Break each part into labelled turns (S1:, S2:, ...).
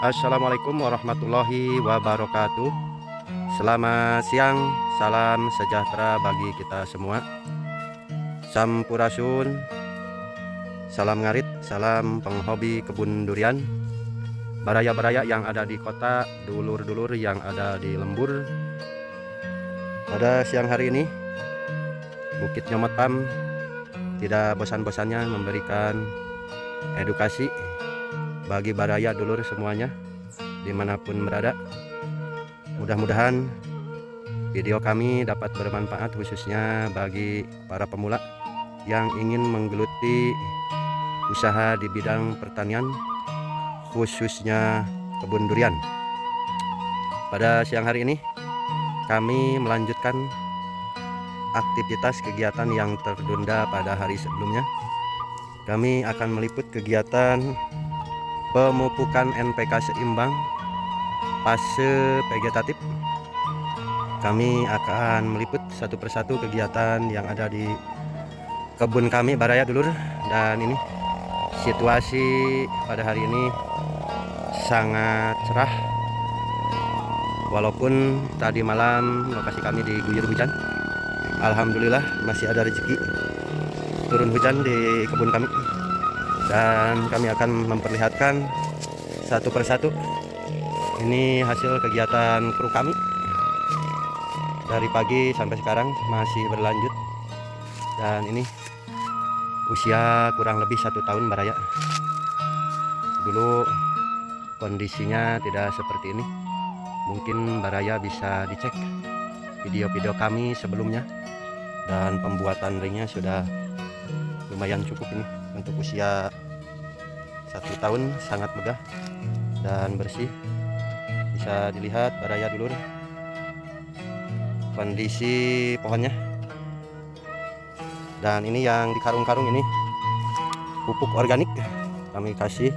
S1: Assalamualaikum warahmatullahi wabarakatuh. Selamat siang, salam sejahtera bagi kita semua. Sampurasun, salam ngarit, salam penghobi kebun durian, baraya-baraya yang ada di kota, dulur-dulur yang ada di lembur. Pada siang hari ini, Bukit Nyomot Pam tidak bosan-bosannya memberikan edukasi bagi baraya dulur semuanya dimanapun berada. Mudah-mudahan video kami dapat bermanfaat khususnya bagi para pemula yang ingin menggeluti usaha di bidang pertanian, khususnya kebun durian. Pada siang hari ini kami melanjutkan aktivitas kegiatan yang tertunda pada hari sebelumnya. Kami akan meliput kegiatan pemupukan NPK seimbang fase vegetatif. Kami akan meliput satu persatu kegiatan yang ada di kebun kami baraya dulur. Dan ini situasi pada hari ini sangat cerah, walaupun tadi malam lokasi kami diguyur hujan. Alhamdulillah masih ada rezeki turun hujan di kebun kami, dan kami akan memperlihatkan satu persatu. Ini hasil kegiatan kru kami dari pagi sampai sekarang masih berlanjut. Dan ini usia kurang lebih 1 tahun baraya. Dulu kondisinya tidak seperti ini. Mungkin baraya bisa dicek video-video kami sebelumnya, dan pembuatan ringnya sudah lumayan cukup. Ini untuk usia 1 tahun sangat megah dan bersih. Bisa dilihat baraya dulur kondisi pohonnya. Dan ini yang di karung-karung ini pupuk organik, kami kasih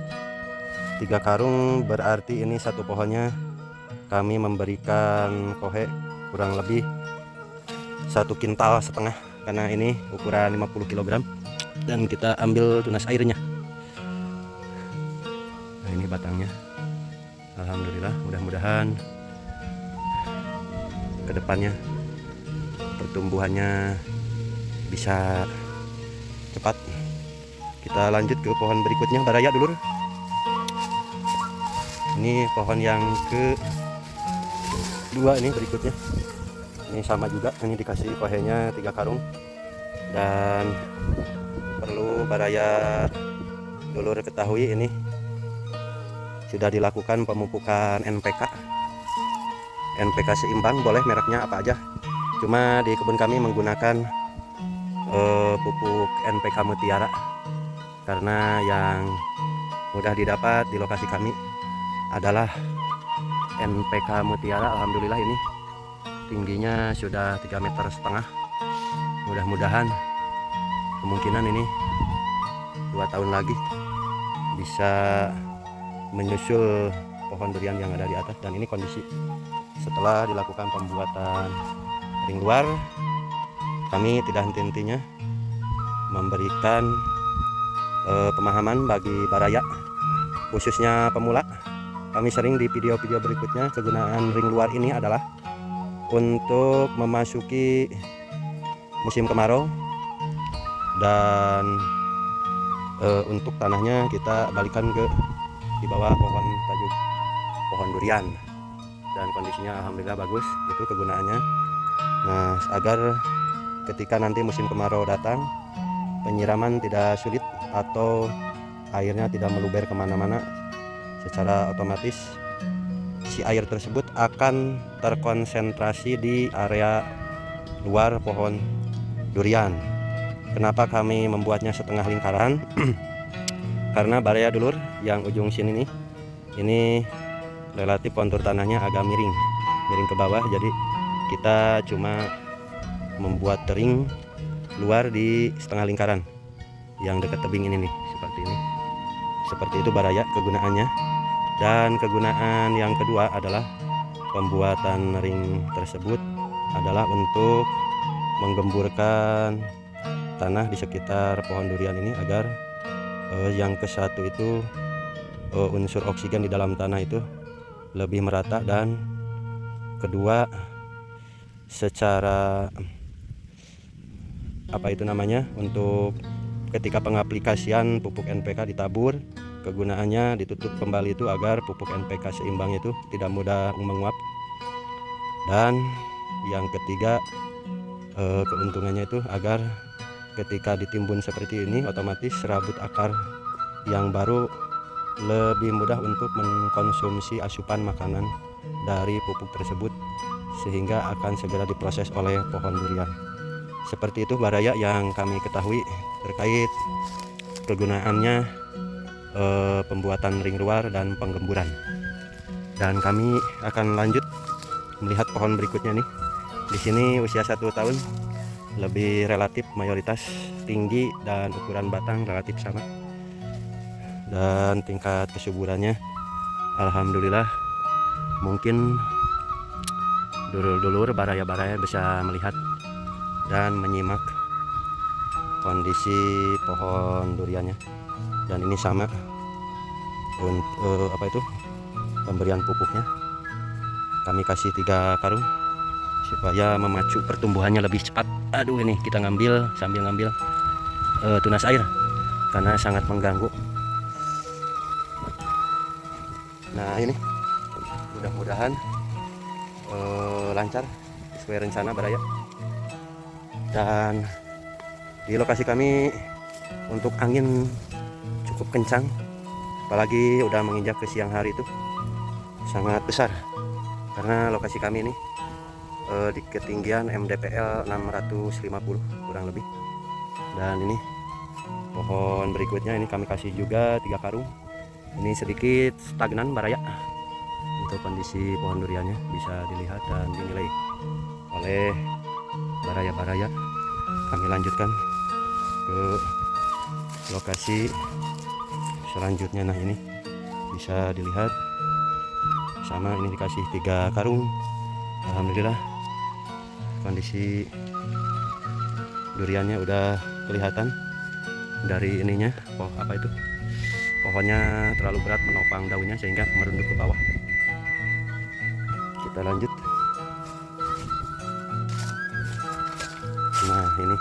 S1: 3 karung, berarti ini satu pohonnya kami memberikan kohe kurang lebih 1,5 kintal, karena ini ukuran 50 kg, dan kita ambil tunas airnya. Nah, ini batangnya. Alhamdulillah, mudah-mudahan kedepannya pertumbuhannya bisa cepat. Kita lanjut ke pohon berikutnya baraya dulur. Ini pohon yang kedua ini berikutnya. Ini sama juga, ini dikasih kohenya 3 karung. Dan perlu baraya dulur ketahui, ini sudah dilakukan pemupukan NPK seimbang, boleh mereknya apa aja. Cuma di kebun kami menggunakan pupuk NPK Mutiara, karena yang mudah didapat di lokasi kami adalah NPK Mutiara. Alhamdulillah ini tingginya sudah 3,5 meter. Mudah-mudahan kemungkinan ini 2 tahun lagi bisa menyusul pohon durian yang ada di atas. Dan ini kondisi setelah dilakukan pembuatan ring luar. Kami tidak henti-hentinya memberikan pemahaman bagi baraya, khususnya pemula. Kami sering di video-video berikutnya, kegunaan ring luar ini adalah untuk memasuki musim kemarau, dan untuk tanahnya kita balikan ke di bawah pohon tajuk pohon durian. Dan kondisinya alhamdulillah bagus, itu kegunaannya. Nah, agar ketika nanti musim kemarau datang, penyiraman tidak sulit atau airnya tidak meluber kemana-mana, secara otomatis si air tersebut akan terkonsentrasi di area luar pohon durian. Kenapa kami membuatnya setengah lingkaran? Karena baraya dulur yang ujung sini nih, ini relatif kontur tanahnya agak miring ke bawah, jadi kita cuma membuat ring luar di setengah lingkaran yang dekat tebing ini nih, seperti ini. Seperti itu baraya kegunaannya. Dan kegunaan yang kedua adalah pembuatan ring tersebut adalah untuk menggemburkan tanah di sekitar pohon durian ini, agar yang ke satu itu unsur oksigen di dalam tanah itu lebih merata, dan kedua secara untuk ketika pengaplikasian pupuk NPK ditabur, kegunaannya ditutup kembali itu agar pupuk NPK seimbang itu tidak mudah menguap. Dan yang ketiga, keuntungannya itu agar ketika ditimbun seperti ini, otomatis serabut akar yang baru lebih mudah untuk mengkonsumsi asupan makanan dari pupuk tersebut, sehingga akan segera diproses oleh pohon durian. Seperti itu Baraya yang kami ketahui terkait kegunaannya, pembuatan ring luar dan penggemburan. Dan kami akan lanjut melihat pohon berikutnya nih. Di sini usia 1 tahun, lebih relatif mayoritas tinggi dan ukuran batang relatif sama. Dan tingkat kesuburannya alhamdulillah, mungkin dulur-dulur Baraya-Baraya bisa melihat dan menyimak kondisi pohon duriannya. Dan ini sama untuk pemberian pupuknya. Kami kasih 3 karung supaya memacu pertumbuhannya lebih cepat. Aduh, ini kita sambil ngambil tunas air karena sangat mengganggu. Nah, ini mudah-mudahan lancar sesuai rencana Baraya. Dan di lokasi kami untuk angin cukup kencang, apalagi udah menginjak ke siang hari itu sangat besar, karena lokasi kami ini di ketinggian MDPL 650 kurang lebih. Dan ini pohon berikutnya ini kami kasih juga 3 karung. Ini sedikit stagnan Baraya. Untuk kondisi pohon duriannya bisa dilihat dan dinilai oleh Baraya-Baraya. Kami lanjutkan ke lokasi selanjutnya. Nah, ini bisa dilihat sama, ini dikasih 3 karung. Alhamdulillah kondisi duriannya udah kelihatan dari ininya. Pohonnya terlalu berat menopang daunnya sehingga merunduk ke bawah. Kita lanjut. Nah, ini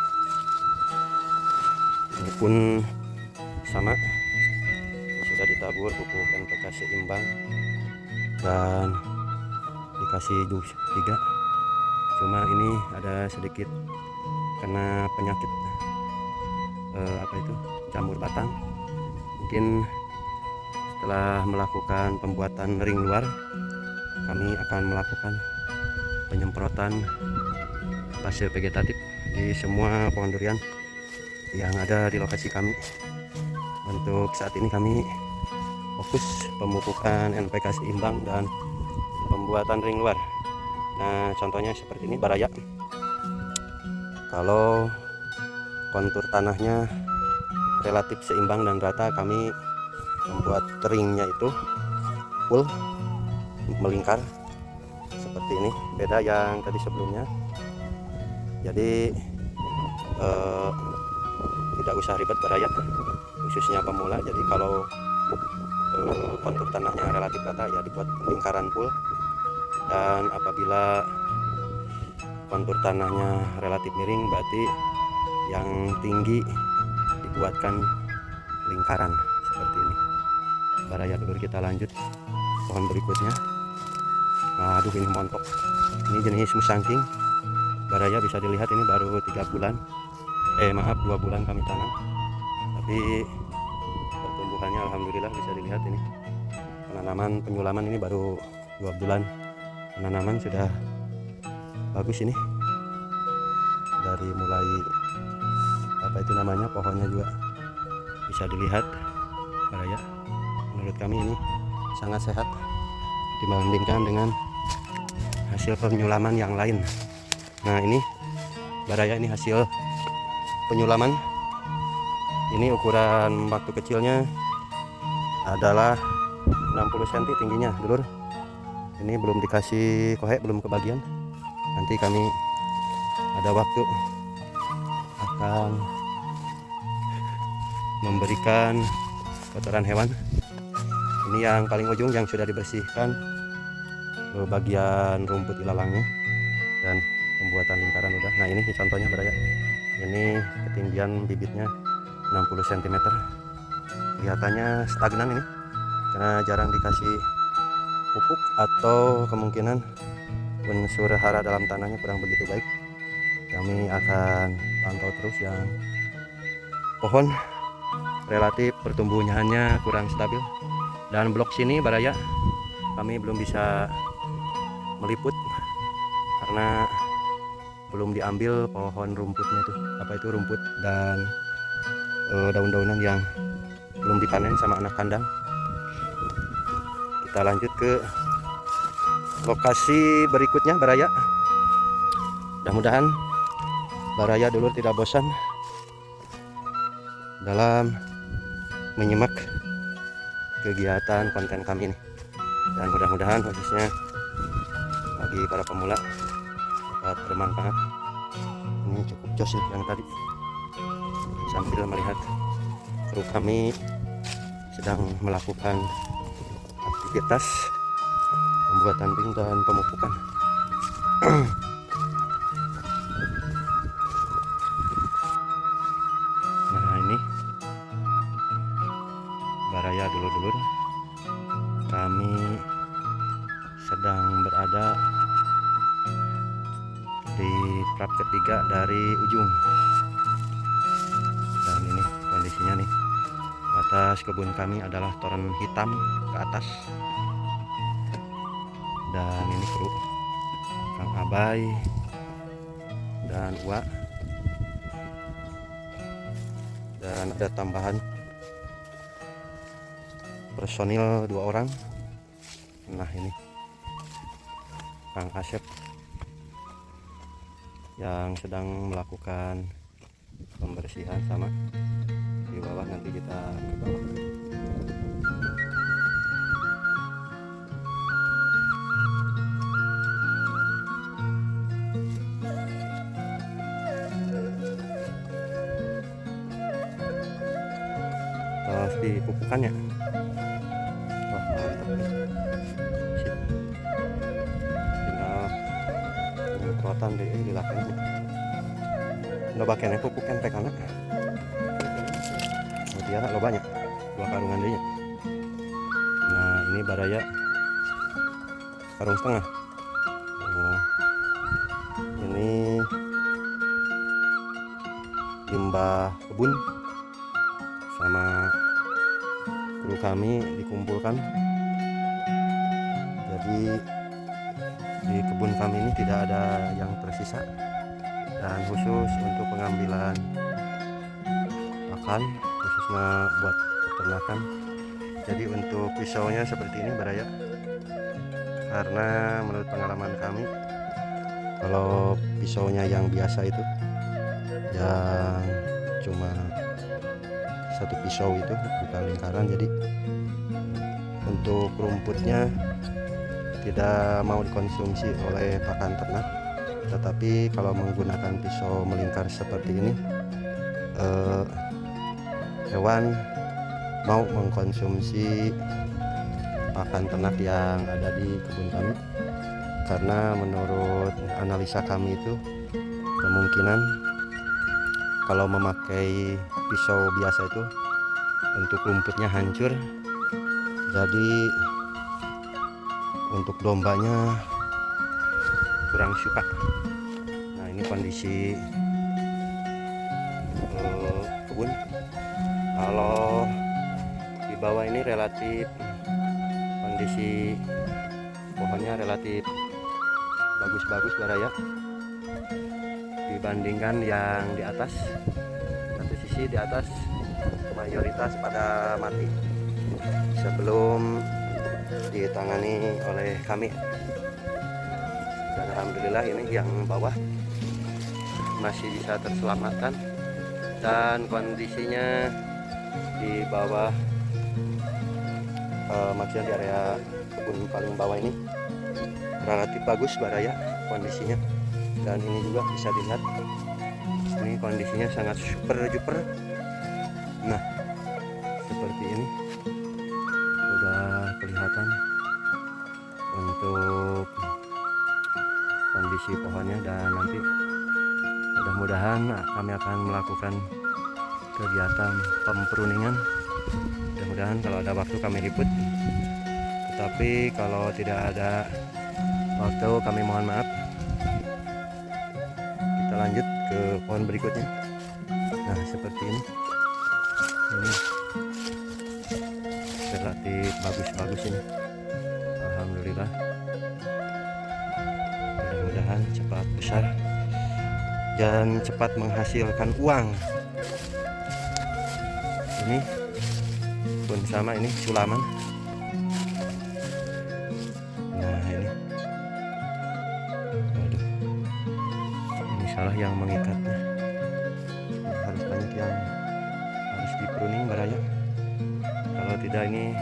S1: pun sama, sudah ditabur pupuk NPK seimbang dan dikasih jus 3. Cuma ini ada sedikit kena penyakit jamur batang. Mungkin setelah melakukan pembuatan ring luar, kami akan melakukan penyemprotan pasir vegetatif di semua pohon durian yang ada di lokasi kami. Untuk saat ini kami fokus pemupukan NPK seimbang dan pembuatan ring luar. Nah, contohnya seperti ini Baraya. Kalau kontur tanahnya relatif seimbang dan rata, kami membuat ringnya itu full melingkar seperti ini. Beda yang tadi sebelumnya. Jadi tidak usah ribet Baraya, khususnya pemula. Jadi kalau kontur tanahnya relatif rata, ya dibuat lingkaran full. Dan apabila kontur tanahnya relatif miring, berarti yang tinggi dibuatkan lingkaran seperti ini Baraya. Dulu kita lanjut pohon berikutnya. Aduh, ini montok. Ini jenis musangking Baraya, bisa dilihat ini baru 3 bulan 2 bulan kami tanam, tapi pertumbuhannya alhamdulillah bisa dilihat. Ini penyulaman ini baru 2 bulan penanaman sudah bagus. Ini dari mulai pohonnya juga bisa dilihat Baraya. Menurut kami ini sangat sehat dibandingkan dengan hasil penyulaman yang lain. Nah, ini Baraya, ini hasil penyulaman. Ini ukuran waktu kecilnya adalah 60 cm tingginya, dulur. Ini belum dikasih kohe, belum kebagian. Nanti kami ada waktu akan memberikan kotoran hewan Ini yang paling ujung yang sudah dibersihkan bagian rumput ilalangnya dan pembuatan lingkaran udah. Nah ini contohnya Baraya, ini ketinggian bibitnya 60 cm, kelihatannya stagnan ini karena jarang dikasih pupuk atau kemungkinan unsur hara dalam tanahnya kurang begitu baik. Kami akan pantau terus yang pohon relatif pertumbuhannya kurang stabil, dan blok sini Baraya kami belum bisa meliput karena belum diambil pohon rumputnya tuh, apa itu rumput dan daun-daunan yang belum dipanen sama anak kandang. Kita lanjut ke lokasi berikutnya Baraya. Mudah-mudahan Baraya dulu tidak bosan dalam menyimak kegiatan konten kami ini, dan mudah-mudahan khususnya bagi para pemula dapat bermanfaat. Ini cukup jos yang tadi, sambil melihat kru kami sedang melakukan aktivitas pembuatan ping dan pemupukan. Nah ini Baraya dulur-dulur, kami sedang berada di trap ketiga dari ujung, dan ini kondisinya nih, batas kebun kami adalah toren hitam ke atas, dan ini kru Kang Abai dan Uwa, dan ada tambahan personil 2 orang. Nah ini Kang Asep yang sedang melakukan pembersihan, sama di bawah, nanti kita ke bawah. Terus dipupukannya. Wah, mantap nih. Sip. Tinggal penyemprotan deh dilakukan. Udah bakennya pupukan pekana. Mutiara lo banyak. 2 karungan deh. Nah, ini Baraya karung setengah. Oh, ini limbah kebun sama kru kami dikumpulkan. Jadi di kebun kami ini tidak ada yang tersisa, dan khusus untuk pengambilan pakan khususnya buat peternakan. Jadi untuk pisaunya seperti ini Baraya, karena menurut pengalaman kami kalau pisaunya yang biasa itu yang cuma 1 pisau itu bukan lingkaran, jadi untuk rumputnya tidak mau dikonsumsi oleh pakan ternak. Tetapi kalau menggunakan pisau melingkar seperti ini, hewan mau mengkonsumsi pakan ternak yang ada di kebun kami, karena menurut analisa kami itu kemungkinan kalau memakai pisau biasa itu untuk rumputnya hancur, jadi untuk dombanya kurang suka. Nah ini kondisi kebun. Kalau di bawah ini relatif kondisi pohonnya relatif bagus-bagus Baraya dibandingkan yang di atas. Satu sisi di atas mayoritas pada mati sebelum ditangani oleh kami, dan alhamdulillah ini yang bawah masih bisa terselamatkan, dan kondisinya di bawah maksudnya di area kebun paling bawah ini relatif bagus Baraya kondisinya. Dan ini juga bisa dilihat, ini kondisinya sangat super duper. Nah seperti ini udah kelihatan untuk kondisi pohonnya, dan nanti mudah-mudahan kami akan melakukan kegiatan pempruningan. Mudah-mudahan kalau ada waktu kami liput, tetapi kalau tidak ada waktu kami mohon maaf. Kita lanjut ke pohon berikutnya. Nah, seperti ini relatif bagus ini, alhamdulillah. Mudah-mudahan cepat besar dan cepat menghasilkan uang. Ini pun sama, ini sulaman. Nah, ini aduh, ini salah yang mengikatnya. Harus banyak yang harus dipruning baraya, kalau tidak ini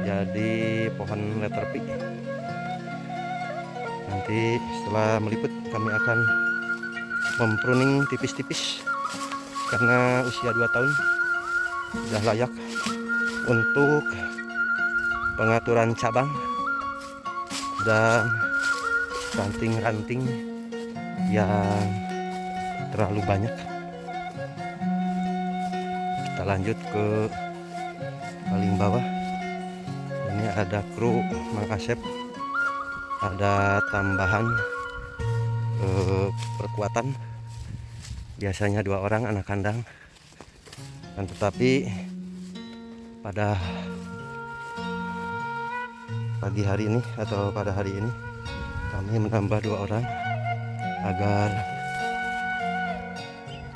S1: jadi pohon letter P. Nanti setelah meliput kami akan mempruning tipis-tipis, karena usia 2 tahun sudah layak untuk pengaturan cabang dan ranting-ranting yang terlalu banyak. Kita lanjut ke paling bawah. Ini ada kru Mang Asep, ada tambahan perkuatan. Biasanya 2 orang anak kandang, dan tetapi pada pagi hari ini atau pada hari ini kami menambah 2 orang agar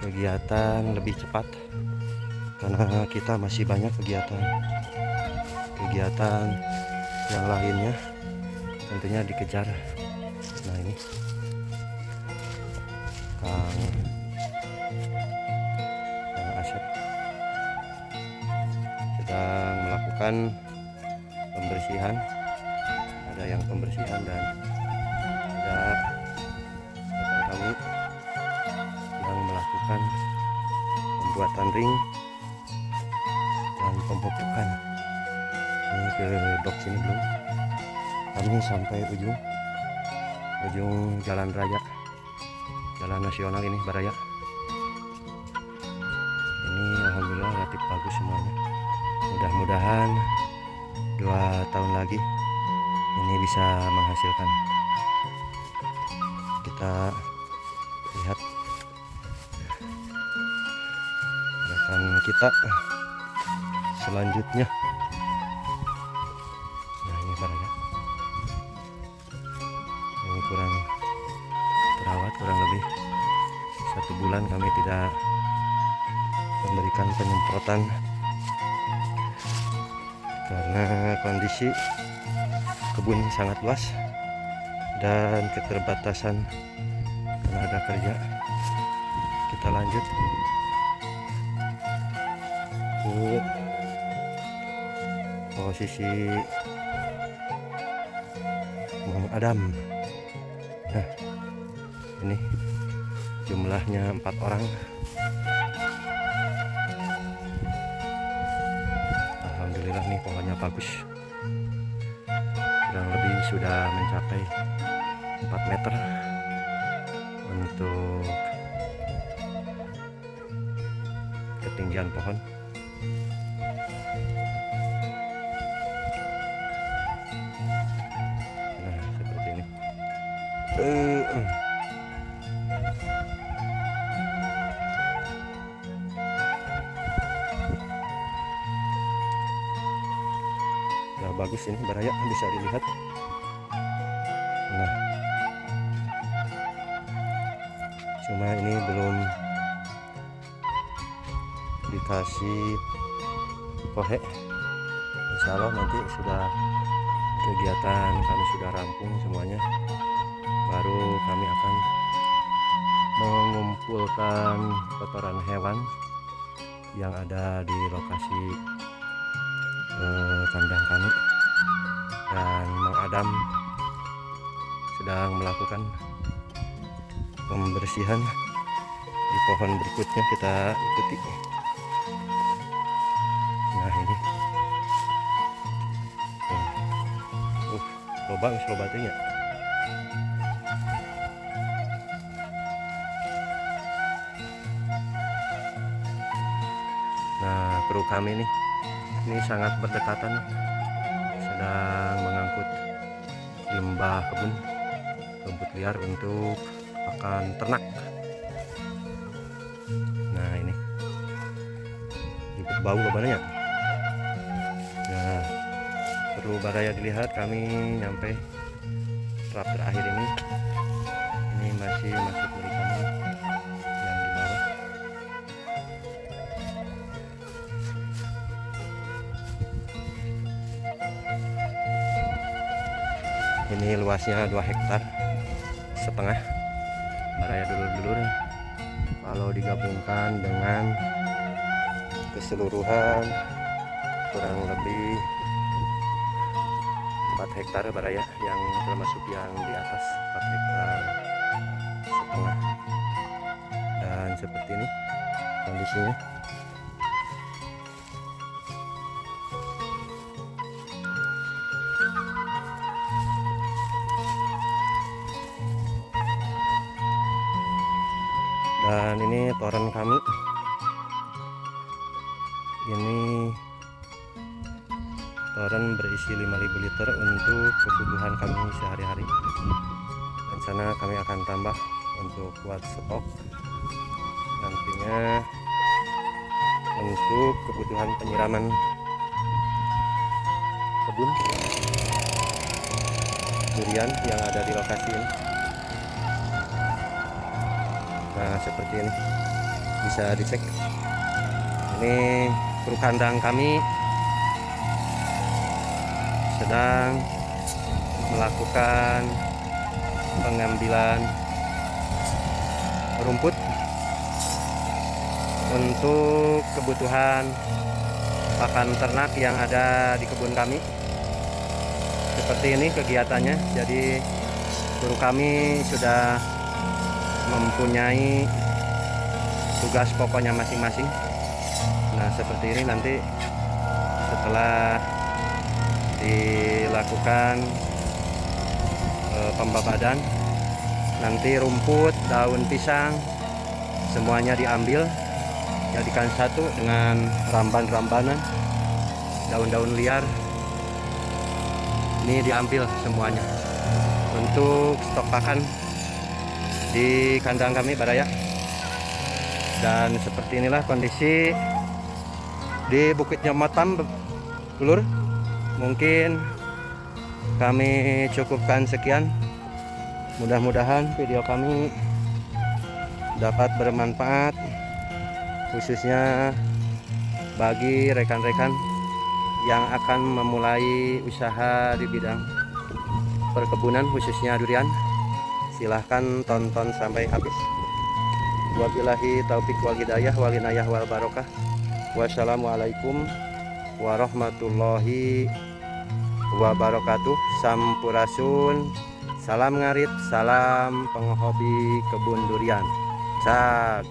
S1: kegiatan lebih cepat, karena kita masih banyak kegiatan yang lainnya tentunya dikejar. Nah, ini Kang Asep sedang melakukan pembersihan. Ada yang pembersihan dan ada rekan kami yang melakukan pembuatan ring dan pemupukan. Ini ke box ini belum, kami sampai ujung jalan raya, jalan nasional ini Baraya. Ini alhamdulillah relatif bagus semuanya. Mudah-mudahan 2 tahun lagi ini bisa menghasilkan. Kita lihat rekan kita selanjutnya. Nah, ini Baraya. Ini kurang terawat, kurang lebih 1 bulan kami tidak memberikan penyemprotan karena kondisi kebun sangat luas dan keterbatasan tenaga kerja. Kita lanjut ke posisi Mang Adam. Nah, ini jumlahnya 4 orang. Alhamdulillah nih pohonnya bagus, kurang lebih sudah mencapai 4 meter untuk ketinggian pohon. Nah, seperti ini. Nah, bagus ini Baraya, bisa dilihat. Nah, cuma ini belum dikasih pohe. Insya Allah nanti sudah kegiatan kami sudah rampung semuanya, baru kami akan mengumpulkan kotoran hewan yang ada di lokasi kandang kami, dan Mang Adam sedang melakukan pembersihan di pohon berikutnya. Kita ikuti. Nah, ini loba teh nya. Nah, kru kami nih, ini sangat berdekatan nih, sedang mengangkut limbah kebun, rumput liar untuk pakan ternak. Nah ini, ikut bau banyak. Nah, perlu baraya dilihat, kami nyampe trap terakhir ini. Ini masih masuk dari kami yang di bawah. Ini luasnya 2,5 hektar baraya dulur-dulur. Kalau digabungkan dengan keseluruhan kurang lebih 4 hektar baraya, yang termasuk yang di atas 4,5 hektar. Dan seperti ini kondisinya. Dan ini toren kami. Ini toren berisi 5.000 liter untuk kebutuhan kami sehari-hari. Rencana kami akan tambah untuk buat stok nantinya untuk kebutuhan penyiraman kebun durian yang ada di lokasi ini. Nah seperti ini, bisa dicek. Ini kru kandang kami sedang melakukan pengambilan rumput untuk kebutuhan pakan ternak yang ada di kebun kami. Seperti ini kegiatannya. Jadi kru kami sudah mempunyai tugas pokoknya masing-masing. Nah seperti ini, nanti setelah dilakukan pembabadan, nanti rumput, daun pisang semuanya diambil, jadikan satu dengan ramban-rambanan, daun-daun liar. Ini diambil semuanya untuk stok pakan di kandang kami baraya. Dan seperti inilah kondisi di Bukit Nyomotam, dulur. Mungkin kami cukupkan sekian. Mudah-mudahan video kami dapat bermanfaat, khususnya bagi rekan-rekan yang akan memulai usaha di bidang perkebunan, khususnya durian. Silahkan tonton sampai habis. Wabillahi taufik wal hidayah wal inayah wal barokah. Wassalamualaikum warahmatullahi wabarakatuh. Sampurasun, salam ngarit, salam penghobi kebun durian. Cak.